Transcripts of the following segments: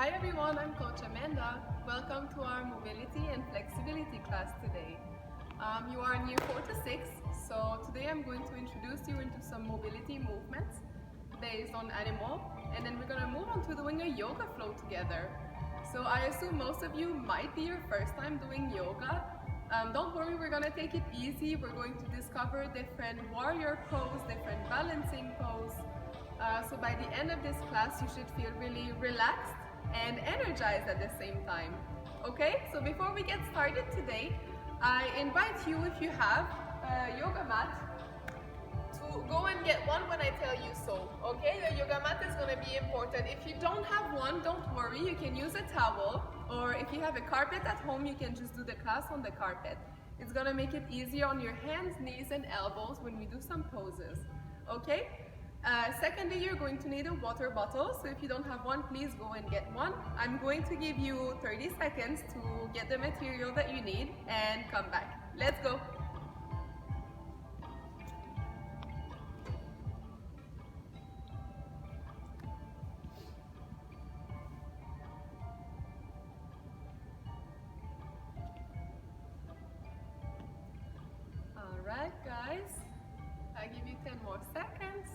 Hi everyone, I'm Coach Amanda. Welcome to our mobility and flexibility class today. You are in year 4 to 6, so today I'm going to introduce you into some mobility movements based on animal, and then we're going to move on to doing a yoga flow together. So I assume most of you might be your first time doing yoga. Don't worry, we're going to take it easy. We're going to discover different warrior pose, different balancing pose. So by the end of this class, you should feel really relaxed and energized at the same time. Okay, so before we get started today, I invite you, if you have a yoga mat, to go and get one when I tell you so. Okay, the yoga mat is going to be important. If you don't have one, don't worry, you can use a towel, or if you have a carpet at home, you can just do the class on the carpet. It's going to make it easier on your hands, knees, and elbows when we do some poses. Okay? Secondly, you're going to need a water bottle, so if you don't have one, please go and get one. I'm going to give you 30 seconds to get the material that you need and come back. Let's go! Alright guys, I'll give you 10 more seconds.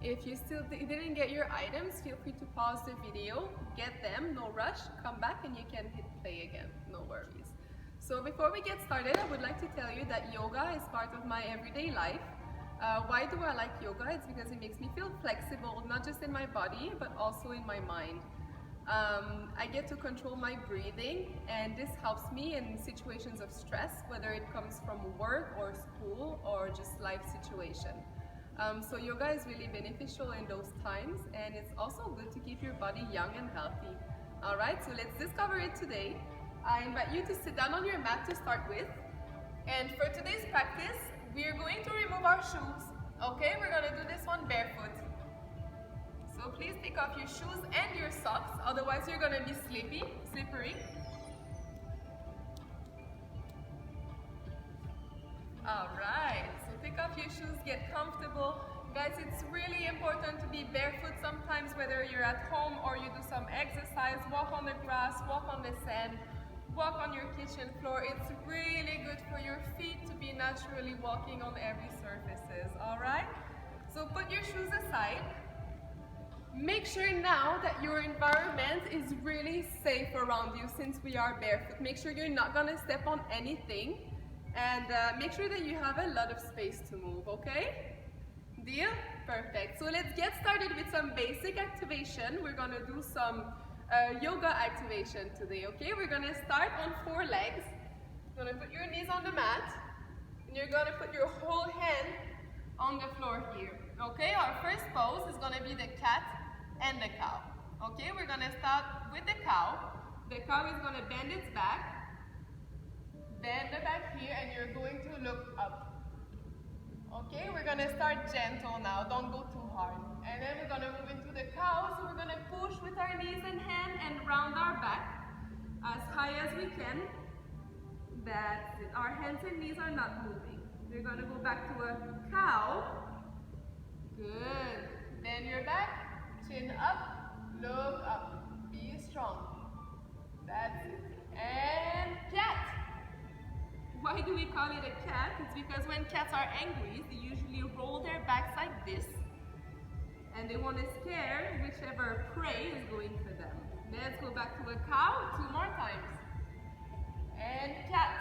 If you still didn't get your items, feel free to pause the video, get them, no rush, come back and you can hit play again, no worries. So before we get started, I would like to tell you that yoga is part of my everyday life. Why do I like yoga? It's because it makes me feel flexible, not just in my body, but also in my mind. I get to control my breathing, and this helps me in situations of stress, whether it comes from work or school or just life situation. So yoga is really beneficial in those times, and it's also good to keep your body young and healthy. Alright, so let's discover it today. I invite you to sit down on your mat to start with. And for today's practice, we are going to remove our shoes. Okay, we're going to do this one barefoot. So please take off your shoes and your socks, otherwise you're going to be slippery. Alright, so take off your shoes, get comfortable. Guys, it's really important to be barefoot sometimes, whether you're at home or you do some exercise, walk on the grass, walk on the sand, walk on your kitchen floor. It's really good for your feet to be naturally walking on every surfaces, alright? So put your shoes aside. Make sure now that your environment is really safe around you since we are barefoot. Make sure you're not gonna step on anything. And make sure that you have a lot of space to move, okay? Deal? Perfect. So let's get started with some basic activation. We're gonna do some yoga activation today, okay? We're gonna start on 4 legs. You're gonna put your knees on the mat, and you're gonna put your whole hand on the floor here, okay? Our first pose is gonna be the cat and the cow, okay? We're gonna start with the cow. The cow is gonna bend its back. Bend the back here, and you're going to look up. Okay, we're gonna start gentle now, don't go too hard. And then we're gonna move into the cow, so we're gonna push with our knees and hand and round our back as high as we can. That's it, our hands and knees are not moving. We're gonna go back to a cow. Good, bend your back, chin up, look up, be strong. That's it, and cat. Why do we call it a cat? It's because when cats are angry, they usually roll their backs like this, and they want to scare whichever prey is going for them. Let's go back to a cow 2 more times. And cat.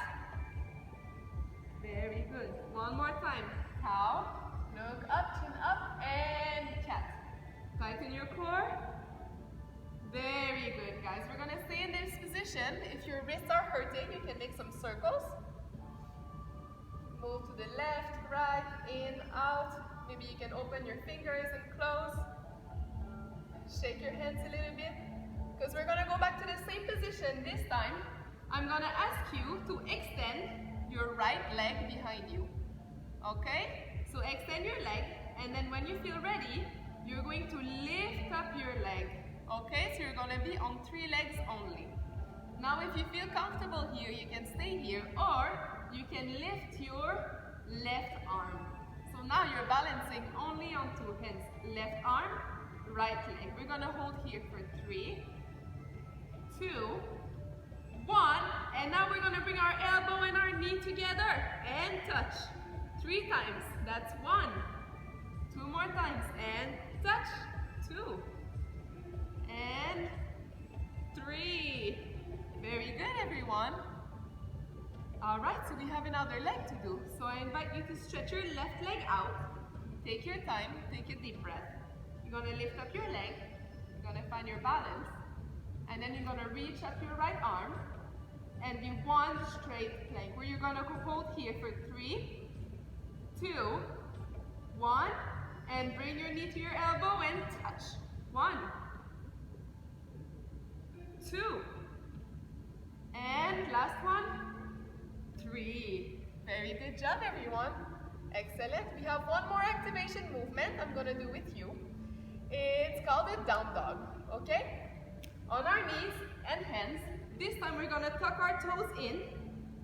Very good. 1 more time. Cow, look up, chin up, and cat. Tighten your core. Very good, guys. We're going to stay in this position. If your wrists are hurting, you can make some circles. Move to the left, right, in, out. Maybe you can open your fingers and close. Shake your hands a little bit. Because we're going to go back to the same position this time. I'm going to ask you to extend your right leg behind you. Okay? So extend your leg, and then when you feel ready, you're going to lift up your leg. Okay? So you're going to be on 3 legs only. Now if you feel comfortable here, you can stay here, or you can lift your left arm. So now you're balancing only on 2 hands. Left arm, right leg. We're gonna hold here for 3, 2, 1, and now we're gonna bring our elbow and our knee together and touch. 3 times, that's 1. 2 more times, and touch. 2, and 3. Very good, everyone. All right, so we have another leg to do. So I invite you to stretch your left leg out. Take your time, take a deep breath. You're gonna lift up your leg. You're gonna find your balance. And then you're gonna reach up your right arm and do one straight plank where you're gonna hold here for 3, 2, 1, and bring your knee to your elbow and touch. 1, 2, and last one, 3. Very good job, everyone. Excellent. We have one more activation movement I'm gonna do with you. It's called a down dog, okay? On our knees and hands. This time we're gonna tuck our toes in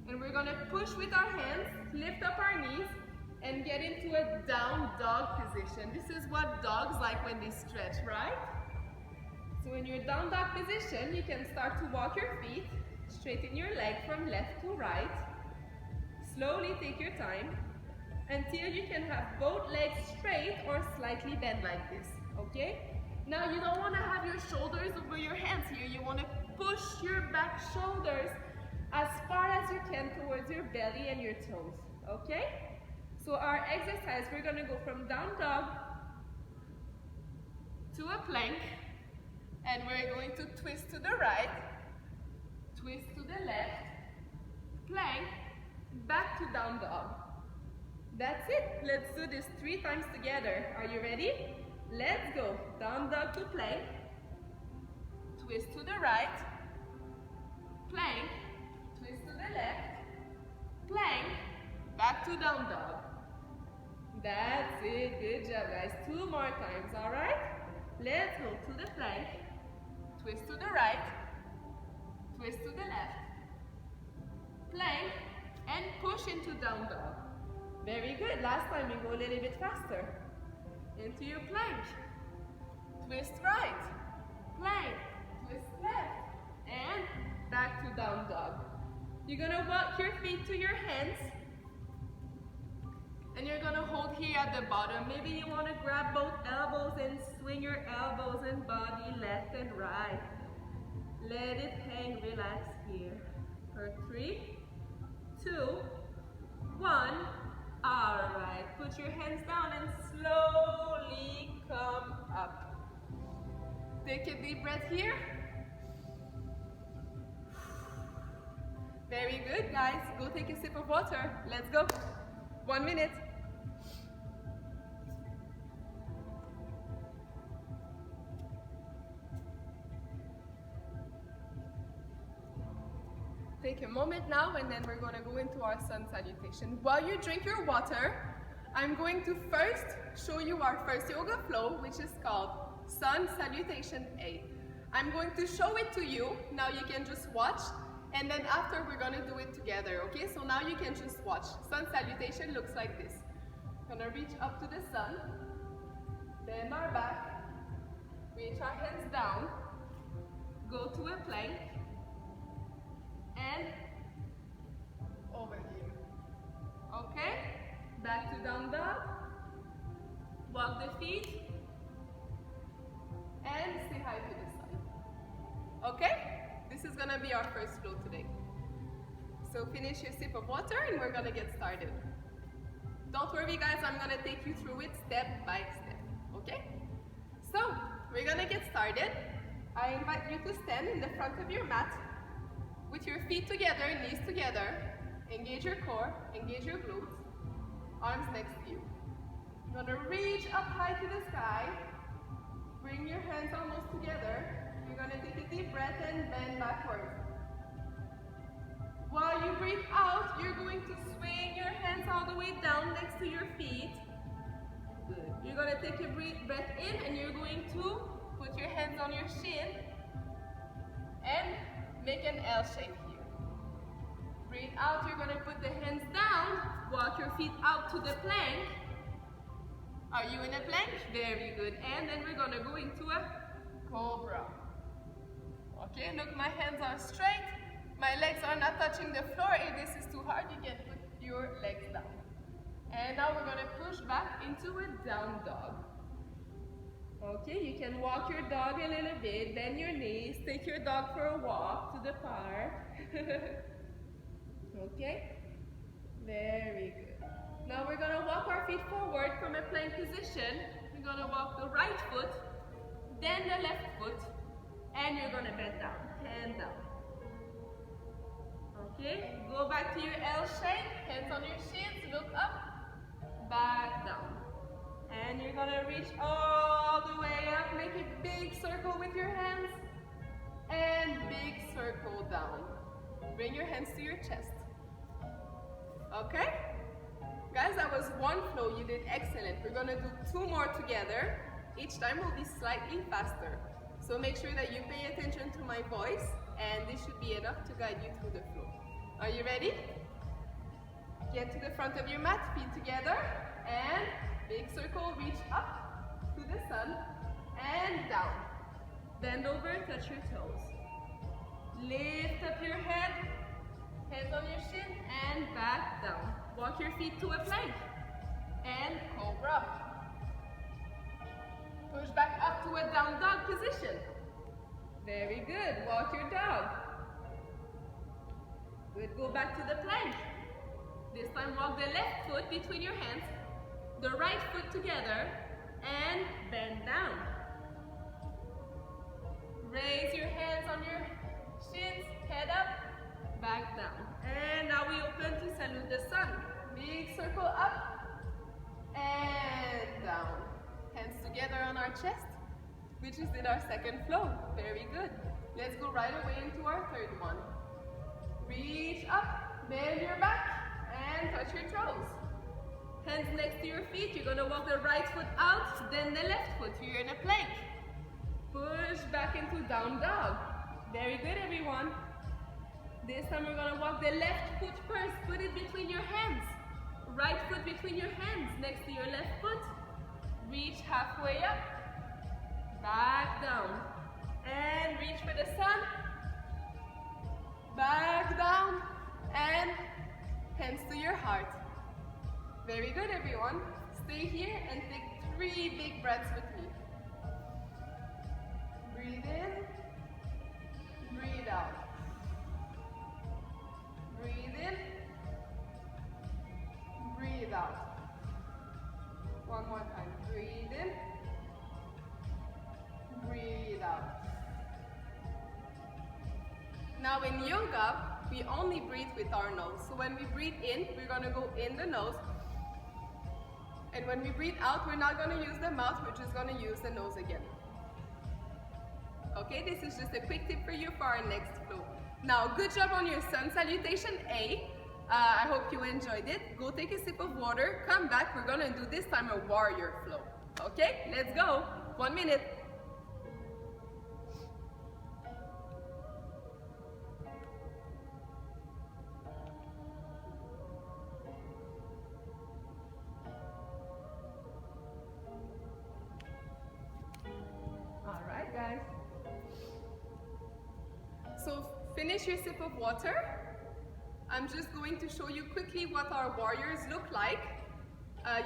and we're gonna push with our hands, lift up our knees, and get into a down dog position. This is what dogs like when they stretch, right? So in your down dog position, you can start to walk your feet, straighten your leg from left to right. Slowly take your time until you can have both legs straight or slightly bent like this, okay? Now you don't want to have your shoulders over your hands here. You want to push your back shoulders as far as you can towards your belly and your toes, okay? So our exercise, we're going to go from down dog to a plank, and we're going to twist to the right, twist to the left, plank, back to down dog. That's it. Let's do this 3 times together. Are you ready? Let's go. Down dog to plank, twist to the right, plank, twist to the left, plank, back to down dog. That's it. Good job, guys. 2 more times, all right? Let's go to the plank, twist to the right, twist to the left, plank, and push into down dog. Very good. Last time we go a little bit faster. Into your plank, twist right, plank, twist left, and back to down dog. You're gonna walk your feet to your hands, and you're gonna hold here at the bottom. Maybe you wanna grab both elbows and swing your elbows and body left and right. Let it hang, relax here. For 3, 2, 1. All right, put your hands down and slowly come up. Take a deep breath here. Very good, guys. Go take a sip of water. Let's go. 1 minute. Take a moment now, and then we're going to go into our sun salutation. While you drink your water, I'm going to first show you our first yoga flow, which is called Sun Salutation A. I'm going to show it to you. Now you can just watch, and then after we're going to do it together, okay? So now you can just watch. Sun salutation looks like this. Gonna reach up to the sun, bend our back, reach our hands down, go to a plank, and over here. Okay? Back to down dog. Walk the feet. And say hi to the sun. Okay? This is gonna be our first flow today. So finish your sip of water and we're gonna get started. Don't worry guys, I'm gonna take you through it step by step. Okay? So, we're gonna get started. I invite you to stand in the front of your mat with your feet together, knees together. Engage your core, engage your glutes. Arms next to you. You're gonna reach up high to the sky. Bring your hands almost together. You're gonna take a deep breath and bend backwards. While you breathe out, you're going to swing your hands all the way down next to your feet. Good. You're gonna take a breath in and you're going to put your hands on your shin and make an L shape here. Breathe out, you're gonna put the hands down, walk your feet out to the plank. Are you in a plank? Very good. And then we're gonna go into a cobra. Okay, look, my hands are straight. My legs are not touching the floor. If this is too hard, you can put your legs down. And now we're gonna push back into a down dog. Okay, you can walk your dog a little bit, bend your knees, take your dog for a walk to the park. Okay, very good. Now we're gonna walk our feet forward from a plank position. We're gonna walk the right foot, then the left foot, and you're gonna bend down, hand down. Okay, go back to your L shape, hands on your shins, look up, back down. And you're gonna reach all the way up, make a big circle with your hands, and big circle down. Bring your hands to your chest. Okay? Guys, that was one flow, you did excellent. We're gonna do 2 more together. Each time will be slightly faster. So make sure that you pay attention to my voice, and this should be enough to guide you through the flow. Are you ready? Get to the front of your mat, feet together, and big circle, reach up to the sun, and down. Bend over, touch your toes. Lift up your head, hands on your shin, and back down. Walk your feet to a plank, and cobra. Push back up to a down dog position. Very good, walk your dog. Good, go back to the plank. This time walk the left foot between your hands, the right foot together, and bend down. Raise your hands on your shins, head up, back down. And now we open to salute the sun. Big circle up, and down. Hands together on our chest, which is in our second flow. Very good. Let's go right away into our third one. Reach up, bend your back, and touch your toes. Hands next to your feet. You're gonna walk the right foot out, then the left foot. You're in a plank. Push back into down dog. Very good, everyone. This time we're gonna walk the left foot first. Put it between your hands. Right foot between your hands, next to your left foot. Reach halfway up, back down, and reach for the sun. Back down, and hands to your heart. Very good, everyone. Stay here and take 3 big breaths with me. Breathe in, breathe out. Breathe in, breathe out. One more time. Breathe in, breathe out. Now in yoga, we only breathe with our nose. So when we breathe in, we're gonna go in the nose. And when we breathe out, we're not gonna use the mouth, we're just gonna use the nose again. Okay, this is just a quick tip for you for our next flow. Now, good job on your sun salutation A. I hope you enjoyed it. Go take a sip of water, come back. We're gonna do this time a warrior flow. Okay, let's go. 1 minute. All right, guys. So finish your sip of water. I'm just going to show you quickly what our warriors look like.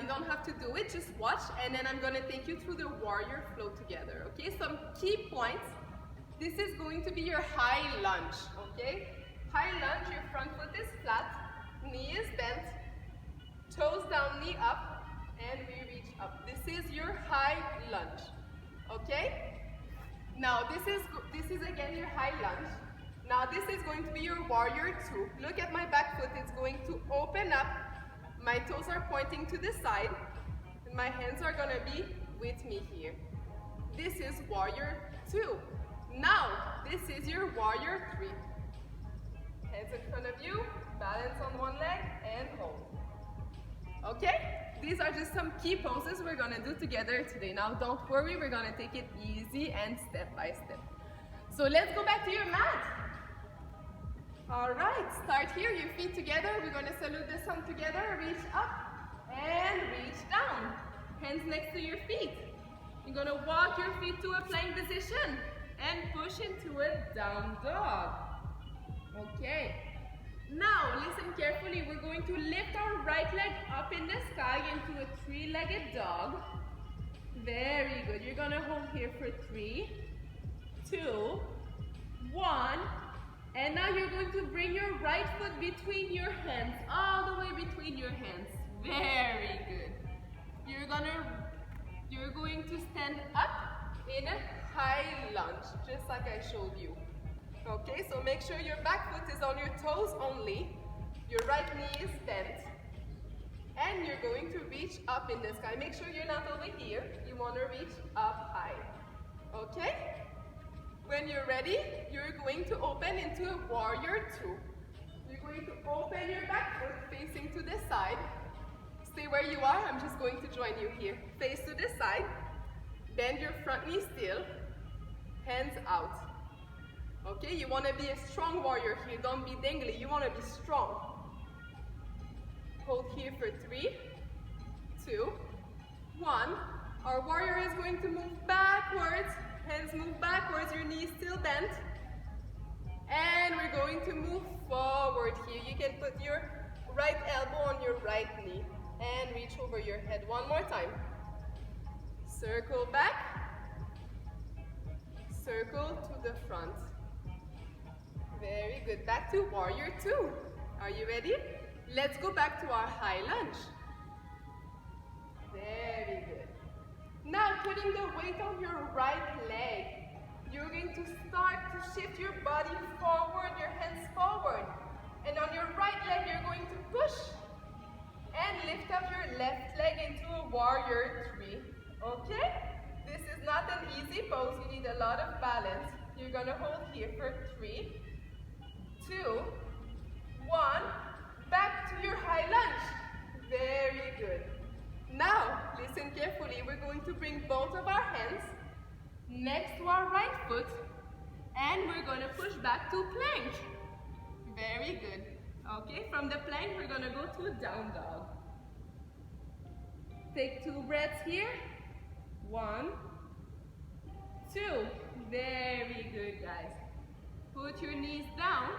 You don't have to do it, just watch, and then I'm gonna take you through the warrior flow together, okay? Some key points. This is going to be your high lunge, okay? High lunge, your front foot is flat, knee is bent, toes down, knee up, and we reach up. This is your high lunge, okay? Now this is again your high lunge. Now this is going to be your warrior 2. Look at my back foot, it's going to open up. My toes are pointing to the side, and my hands are gonna be with me here. This is warrior 2. Now, this is your warrior 3. Hands in front of you, balance on one leg, and hold. Okay? These are just some key poses we're gonna do together today. Now, don't worry, we're gonna take it easy and step by step. So let's go back to your mat. All right, start here, your feet together. We're gonna salute the sun together. Reach up and reach down. Hands next to your feet. You're gonna walk your feet to a plank position. and push into a down dog. Okay. Now, listen carefully. We're going to lift our right leg up in the sky into a three-legged dog. Very good. You're going to hold here for 3, 2, 1. And now you're going to bring your right foot between your hands, all the way between your hands. Very good. You're going to stand up in a high lunge, just like I showed you. Okay, so make sure your back foot is on your toes only. Your right knee is bent. And you're going to reach up in the sky. Make sure you're not over here. You want to reach up high. Okay? When you're ready, you're going to open into a warrior 2. You're going to open your back foot facing to the side. Stay where you are. I'm just going to join you here. Face to the side. Bend your front knee still. Hands out. Okay, you want to be a strong warrior here. Don't be dangly. You want to be strong. Hold here for 3, 2, 1. Our warrior is going to move backwards. Hands move backwards. Your knee is still bent. And we're going to move forward here. You can put your right elbow on your right knee and reach over your head. One more time. Circle back. Circle to the front. Very good. Back to warrior 2. Are you ready? Let's go back to our high lunge. Very good. Now putting the weight on your right leg. You're going to start to shift your body forward, your hands forward. And on your right leg, you're going to push and lift up your left leg into a warrior 3. Okay? This is not an easy pose. You need a lot of balance. You're going to hold here for 3, 2, 1. Back to your high lunge. Very good. Now, listen carefully. We're going to bring both of our hands next to our right foot and we're going to push back to plank. Very good. Okay, from the plank, we're going to go to a down dog. Take 2 breaths here. 1, 2. Very good, guys. Put your knees down.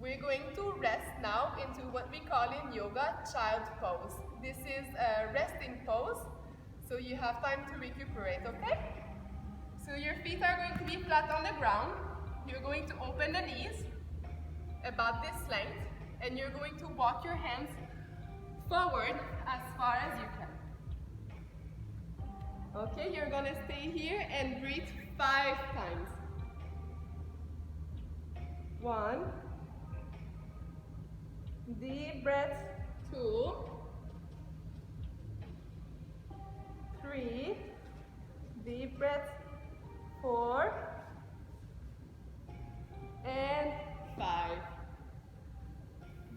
We're going to rest now into what we call in yoga child pose. This is a resting pose, so you have time to recuperate, okay? So your feet are going to be flat on the ground. You're going to open the knees about this length, and you're going to walk your hands forward as far as you can. Okay, you're going to stay here and breathe 5 times. 1. Deep breath. 2, 3, deep breath. 4, and 5.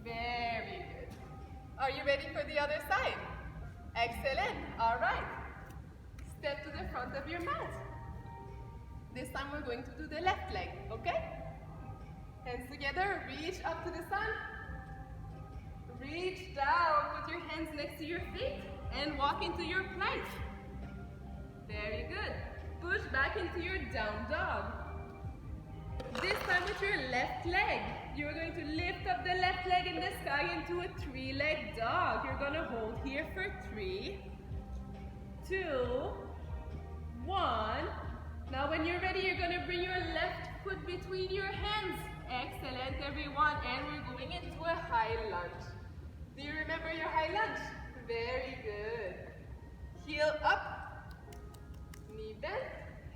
Very good. Are you ready for the other side? Excellent. All right. Step to the front of your mat. This time we're going to do the left leg, okay? Hands together, reach up to the sun. Reach down, put your hands next to your feet and walk into your plank. Very good. Push back into your down dog. This time with your left leg. You're going to lift up the left leg in the sky into a 3-leg dog. You're going to hold here for 3, 2, 1. Now when you're ready, you're going to bring your left foot between your hands. Excellent, everyone. And we're going into a high lunge. Do you remember your high lunge? Very good. Heel up, knee bent,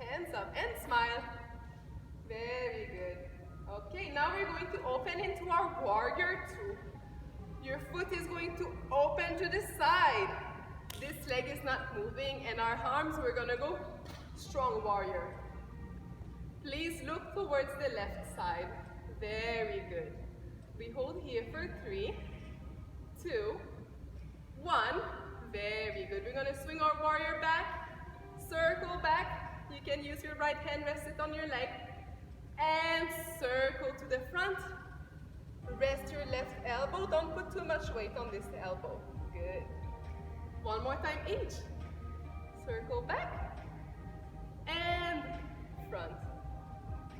hands up, and smile. Very good. Okay, now we're going to open into our warrior 2. Your foot is going to open to the side. This leg is not moving, and our arms, we're going to go strong warrior. Please look towards the left side. Very good. We hold here for 3, 2, 1. Very good. We're going to swing our warrior back, circle back. You can use your right hand, rest it on your leg, and circle to the front. Rest your left elbow. Don't put too much weight on this elbow. Good. One more time each. Circle back, and front.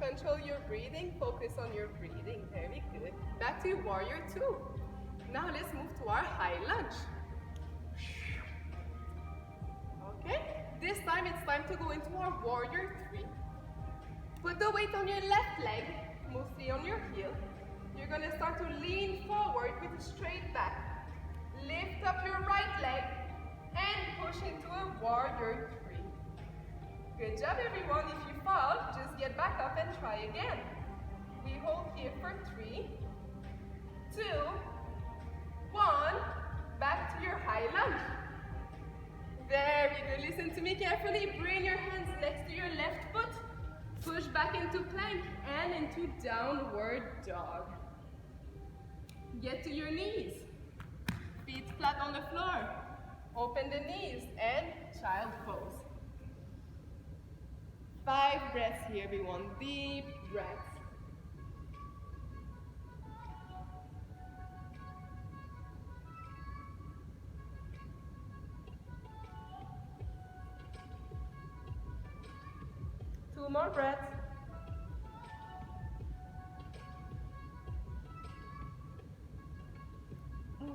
Control your breathing, focus on your breathing, very good. Back to warrior 2. Now let's move to our high lunge. Okay, this time it's time to go into our warrior 3. Put the weight on your left leg, mostly on your heel. You're gonna start to lean forward with a straight back. Lift up your right leg and push into a warrior 3. Good job everyone. If you fall, just get back up and try again. We hold here for 3, 2, 1. Back to your high lunge. Very good. Listen to me carefully. Bring your hands next to your left foot. Push back into plank and into downward dog. Get to your knees. Feet flat on the floor. Open the knees and child pose. 5 breaths here, everyone. Deep breaths. Two more breaths.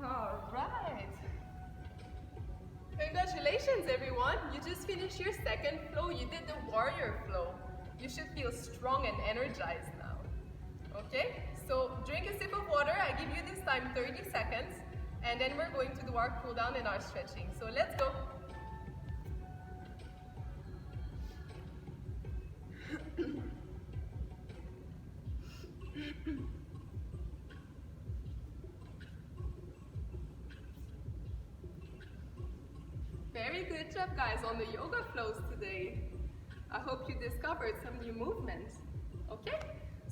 All right. Congratulations, everyone. You just finished your second flow. You did the warrior flow. You should feel strong and energized now. Okay? So drink a sip of water. I give you this time 30 seconds. And then we're going to do our cool down and our stretching. So let's go. Very good job, guys, on the yoga flows today. I hope you discovered some new movements. Okay?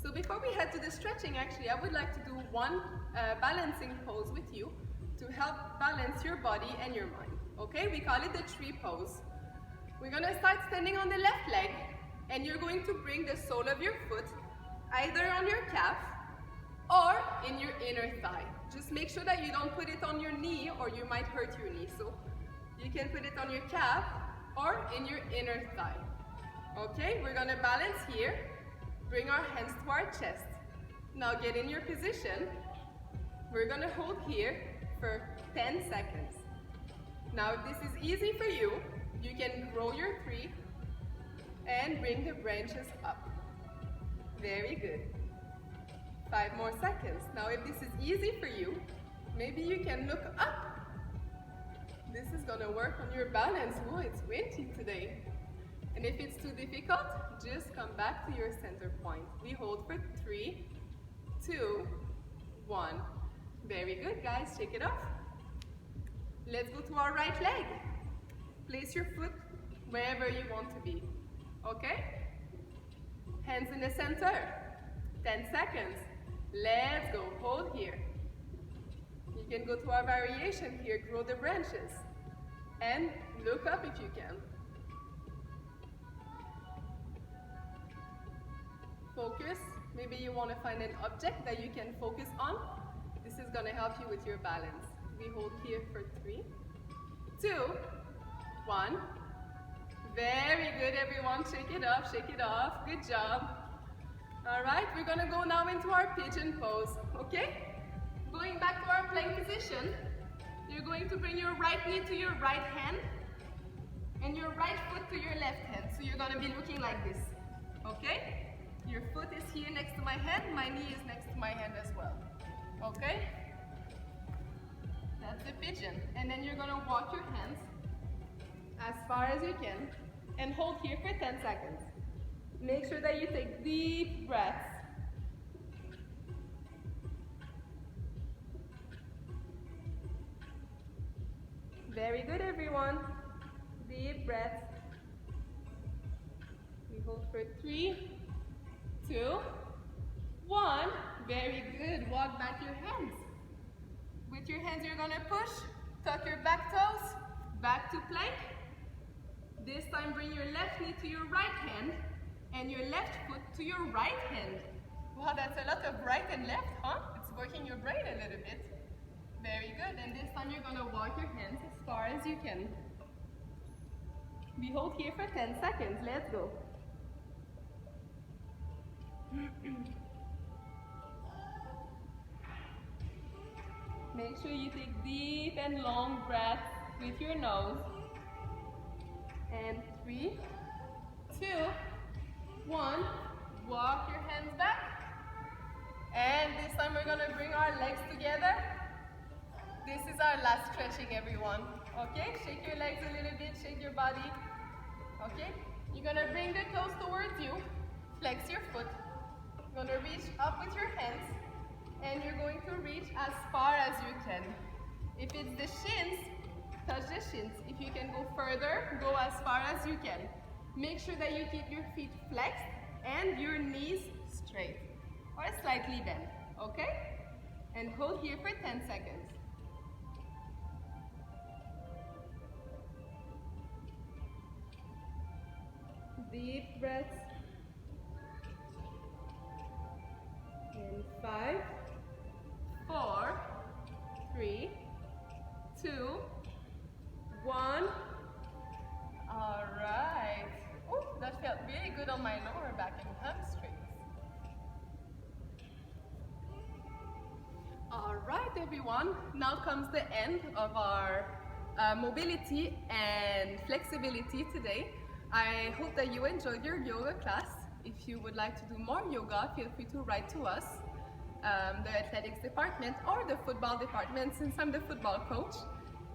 So before we head to the stretching, actually, I would like to do one balancing pose with you to help balance your body and your mind. Okay? We call it the tree pose. We're gonna start standing on the left leg, and you're going to bring the sole of your foot either on your calf or in your inner thigh. Just make sure that you don't put it on your knee or you might hurt your knee. So you can put it on your calf or in your inner thigh. Okay, we're gonna balance here. Bring our hands to our chest. Now get in your position. We're gonna hold here for 10 seconds. Now if this is easy for you, you can grow your 3 and bring the branches up. Very good. 5 more seconds. Now if this is easy for you, maybe you can look up. This is gonna work on your balance. Oh, it's windy today. And if it's too difficult, just come back to your center point. We hold for 3, 2, 1. Very good, guys. Shake it off. Let's go to our right leg. Place your foot wherever you want to be. Okay? Hands in the center. 10 seconds. Let's go. Hold here. You can go to our variation here. Grow the branches. And look up if you can. Focus. Maybe you want to find an object that you can focus on. This is going to help you with your balance. We hold here for 3, 2, 1. Very good, everyone. Shake it off, shake it off. Good job. All right, we're going to go now into our pigeon pose. Okay? Going back to our plank position, you're going to bring your right knee to your right hand and your right foot to your left hand. So you're going to be looking like this. Okay? Your foot is here next to my hand, my knee is next to my hand as well. Okay? That's the pigeon. And then you're gonna walk your hands as far as you can and hold here for 10 seconds. Make sure that you take deep breaths. Very good, everyone. Deep breaths. We hold for 3, 2, 1. Very good. Walk back your hands. With your hands, you're gonna push. Tuck your back toes. Back to plank. This time, bring your left knee to your right hand and your left foot to your right hand. Wow, that's a lot of right and left, huh? It's working your brain a little bit. Very good. And this time, you're gonna walk your hands as far as you can. We hold here for 10 seconds. Let's go. Make sure you take deep and long breaths with your nose. And 3, 2, 1. Walk your hands back. And this time we're going to bring our legs together. This is our last stretching, everyone. Okay? Shake your legs a little bit, shake your body. Okay? You're going to bring the toes towards you. Flex your foot. You're going to reach up with your hands. And you're going to reach as far as you can. If it's the shins, touch the shins. If you can go further, go as far as you can. Make sure that you keep your feet flexed and your knees straight or slightly bent, okay? And hold here for 10 seconds. Deep breaths. In 5, 4, 3, 2, 1. All right. Oh, that felt really good on my lower back and hamstrings. All right, everyone. Now comes the end of our mobility and flexibility today. I hope that you enjoyed your yoga class. If you would like to do more yoga, feel free to write to us, the athletics department or the football department, since I'm the football coach,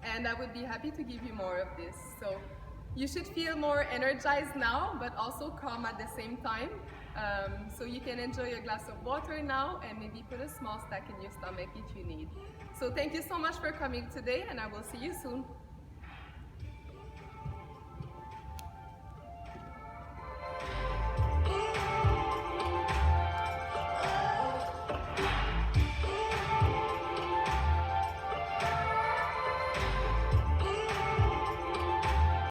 and I would be happy to give you more of this. So you should feel more energized now, but also calm at the same time. So you can enjoy a glass of water now and maybe put a small snack in your stomach if you need. So thank you so much for coming today, and I will see you soon.